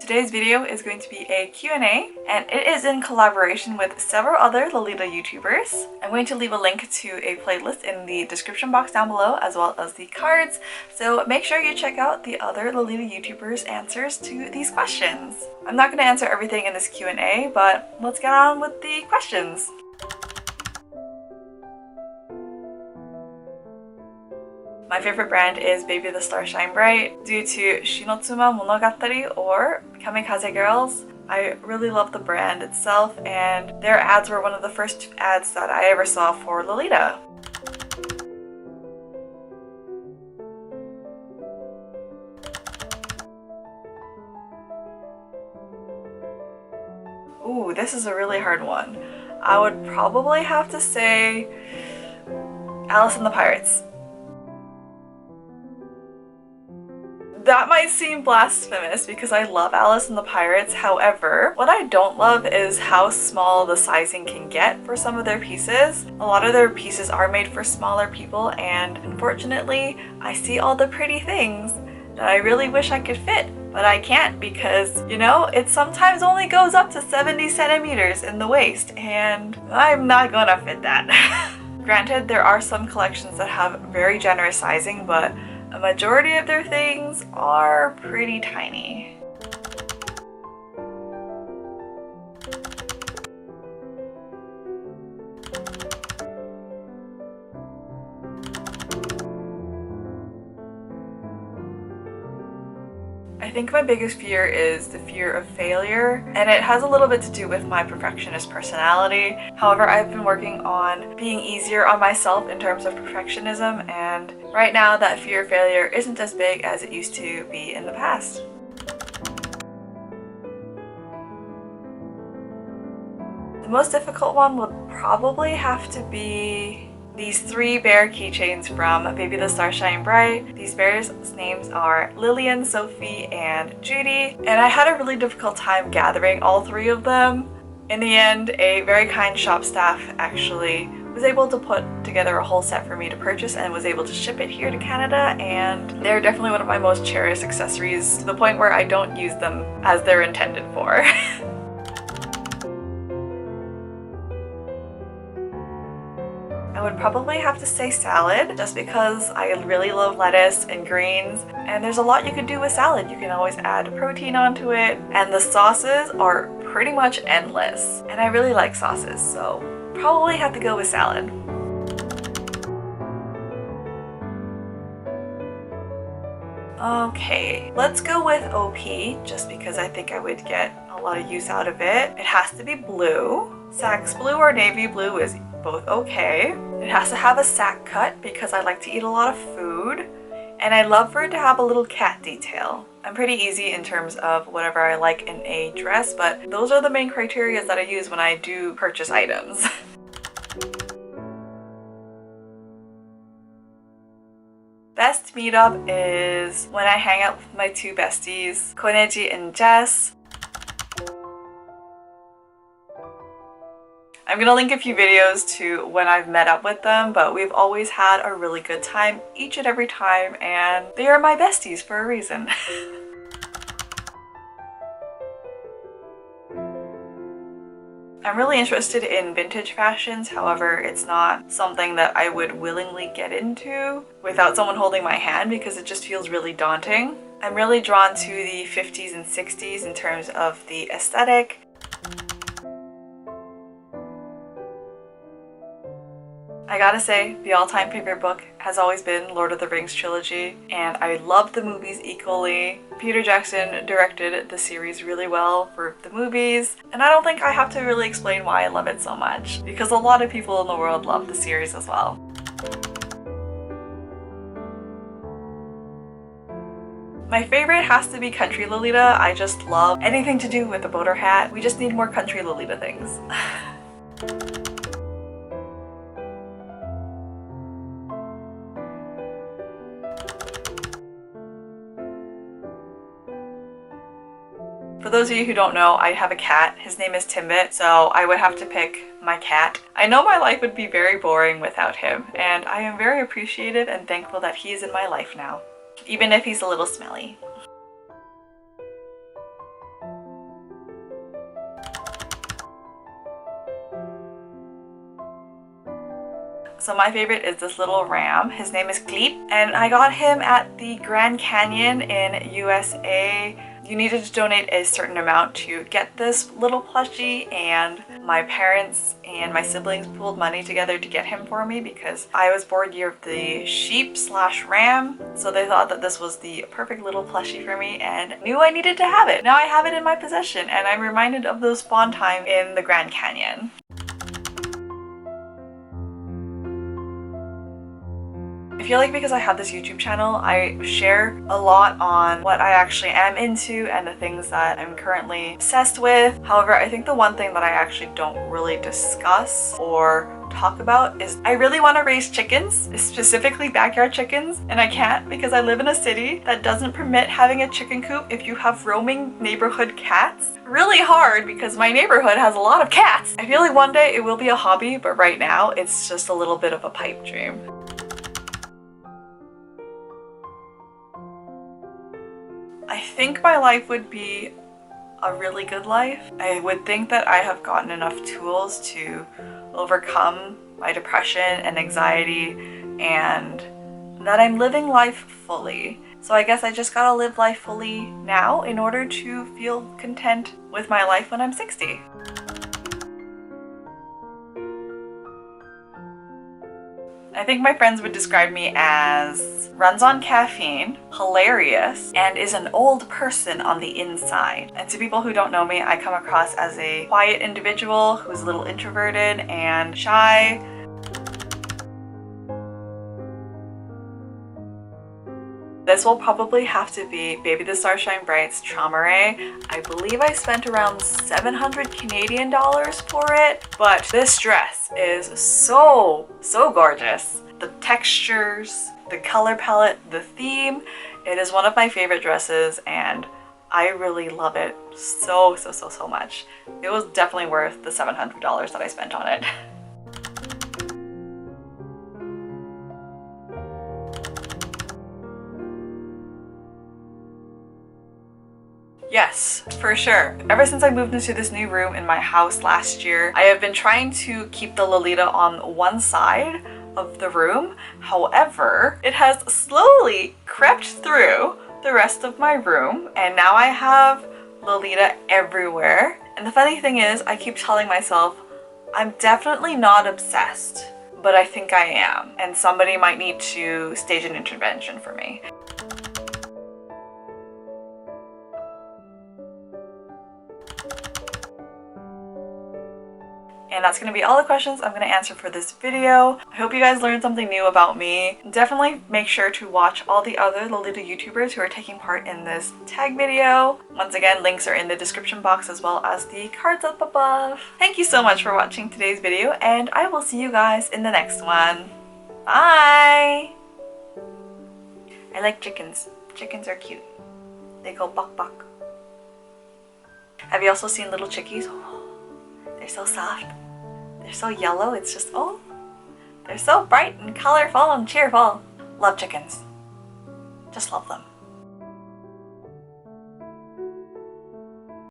Today's video is going to be a Q&A, and it is in collaboration with several other Lolita YouTubers. I'm going to leave a link to a playlist in the description box down below, as well as the cards, so make sure you check out the other Lolita YouTubers' answers to these questions. I'm not going to answer everything in this Q&A, but let's get on with the questions. My favorite brand is Baby the Star Shine Bright due to Shinotsuma Monogatari or Kamikaze Girls. I really love the brand itself, and their ads were one of the first ads that I ever saw for Lolita. Ooh, this is a really hard one. I would probably have to say Alice and the Pirates. That might seem blasphemous because I love Alice and the Pirates. However, what I don't love is how small the sizing can get for some of their pieces. A lot of their pieces are made for smaller people, and unfortunately, I see all the pretty things that I really wish I could fit, but I can't because, you know, it sometimes only goes up to 70 centimeters in the waist, and I'm not gonna fit that. Granted, there are some collections that have very generous sizing, but a majority of their things are pretty tiny. I think my biggest fear is the fear of failure, and it has a little bit to do with my perfectionist personality. However, I've been working on being easier on myself in terms of perfectionism, and right now that fear of failure isn't as big as it used to be in the past. The most difficult one would probably have to be these 3 bear keychains from Baby the Star Shine Bright. These bears' names are Lillian, Sophie, and Judy, and I had a really difficult time gathering all 3 of them. In the end, a very kind shop staff actually was able to put together a whole set for me to purchase and was able to ship it here to Canada, and they're definitely one of my most cherished accessories, to the point where I don't use them as they're intended for. I would probably have to say salad, just because I really love lettuce and greens, and there's a lot you could do with salad. You can always add protein onto it, and the sauces are pretty much endless. And I really like sauces, so probably have to go with salad. Okay, let's go with OP, just because I think I would get a lot of use out of it. It has to be blue. Sax blue or navy blue is both okay. It has to have a sack cut because I like to eat a lot of food, and I love for it to have a little cat detail. I'm pretty easy in terms of whatever I like in a dress, but those are the main criteria that I use when I do purchase items. Best meetup is when I hang out with my 2 besties, Koneji and Jess. I'm gonna link a few videos to when I've met up with them, but we've always had a really good time each and every time, and they are my besties for a reason. I'm really interested in vintage fashions, however, it's not something that I would willingly get into without someone holding my hand because it just feels really daunting. I'm really drawn to the 50s and 60s in terms of the aesthetic. I gotta say, the all-time favorite book has always been Lord of the Rings trilogy, and I love the movies equally. Peter Jackson directed the series really well for the movies, and I don't think I have to really explain why I love it so much, because a lot of people in the world love the series as well. My favorite has to be Country Lolita. I just love anything to do with a boater hat. We just need more Country Lolita things. For those of you who don't know, I have a cat. His name is Timbit, so I would have to pick my cat. I know my life would be very boring without him, and I am very appreciative and thankful that he is in my life now, even if he's a little smelly. So my favorite is this little ram. His name is Cleep, and I got him at the Grand Canyon in USA. You needed to donate a certain amount to get this little plushie, and my parents and my siblings pooled money together to get him for me because I was bored year of the sheep slash ram, so they thought that this was the perfect little plushie for me and knew I needed to have it. Now I have it in my possession, and I'm reminded of those fond times in the Grand Canyon. I feel like because I have this YouTube channel, I share a lot on what I actually am into and the things that I'm currently obsessed with. However, I think the one thing that I actually don't really discuss or talk about is I really want to raise chickens, specifically backyard chickens, and I can't because I live in a city that doesn't permit having a chicken coop if you have roaming neighborhood cats. Really hard because my neighborhood has a lot of cats. I feel like one day it will be a hobby, but right now it's just a little bit of a pipe dream. I think my life would be a really good life. I would think that I have gotten enough tools to overcome my depression and anxiety, and that I'm living life fully. So I guess I just gotta live life fully now in order to feel content with my life when I'm 60. I think my friends would describe me as runs on caffeine, hilarious, and is an old person on the inside. And to people who don't know me, I come across as a quiet individual who's a little introverted and shy. This will probably have to be Baby the Stars Shine Bright's Traumare. I believe I spent around 700 Canadian dollars for it, but this dress is so gorgeous. The textures, the color palette, the theme, it is one of my favorite dresses and I really love it so much. It was definitely worth the $700 that I spent on it. Yes, for sure. Ever since I moved into this new room in my house last year, I have been trying to keep the Lolita on one side of the room. However, it has slowly crept through the rest of my room, and now I have Lolita everywhere. And the funny thing is, I keep telling myself, I'm definitely not obsessed, but I think I am, and somebody might need to stage an intervention for me. And that's going to be all the questions I'm going to answer for this video. I hope you guys learned something new about me. Definitely make sure to watch all the other Lolita YouTubers who are taking part in this tag video. Once again, links are in the description box as well as the cards up above. Thank you so much for watching today's video, and I will see you guys in the next one. Bye! I like chickens. Chickens are cute. They go bok bok. Have you also seen little chickies? They're so soft. They're so yellow. It's just, oh, they're so bright and colorful and cheerful. Love chickens. Just love them.